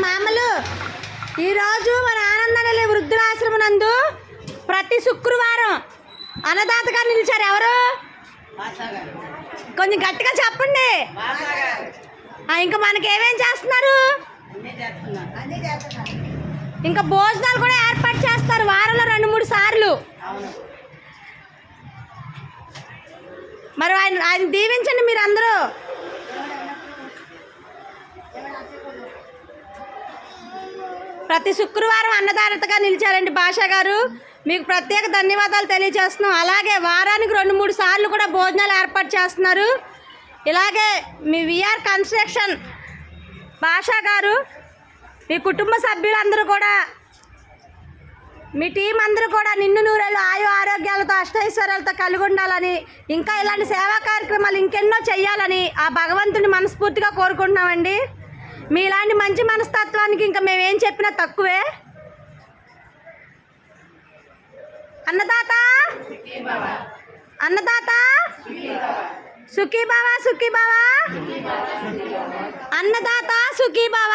మామలు ఈరోజు మన ఆనందనల్లి వృద్ధులాశ్రమం నందు ప్రతి శుక్రవారం అన్నదాతగా నిలిచారు. ఎవరు? కొంచెం గట్టిగా చెప్పండి. ఇంకా మనకి ఏమేం చేస్తున్నారు? ఇంకా భోజనాలు కూడా ఏర్పాటు చేస్తారు వారంలో 2-3 సార్లు. మరి ఆయన దీవించండి మీరు అందరూ. ప్రతి శుక్రవారం అన్నదాతగా నిలిచారండి భాషా గారు, మీకు ప్రత్యేక ధన్యవాదాలు తెలియజేస్తున్నాం. అలాగే వారానికి 2-3 సార్లు కూడా భోజనాలు ఏర్పాటు చేస్తున్నారు. ఇలాగే మీ విఆర్ కన్స్ట్రక్షన్ భాషా గారు, మీ కుటుంబ సభ్యులందరూ కూడా, మీ టీం అందరూ కూడా నిన్ను నూరేళ్ళు ఆయు ఆరోగ్యాలతో అష్టైశ్వర్యాలతో కలిగి ఉండాలని, ఇంకా ఇలాంటి సేవా కార్యక్రమాలు ఇంకెన్నో చేయాలని ఆ భగవంతుని మనస్ఫూర్తిగా కోరుకుంటున్నామండి. మీ ఇలాంటి మంచి మనస్తత్వానికి ఇంకా మేమేం చెప్పినా తక్కువే. అన్నదాత అన్నదాత సుఖీభవ సుఖీభవ, అన్నదాత సుఖీభవ.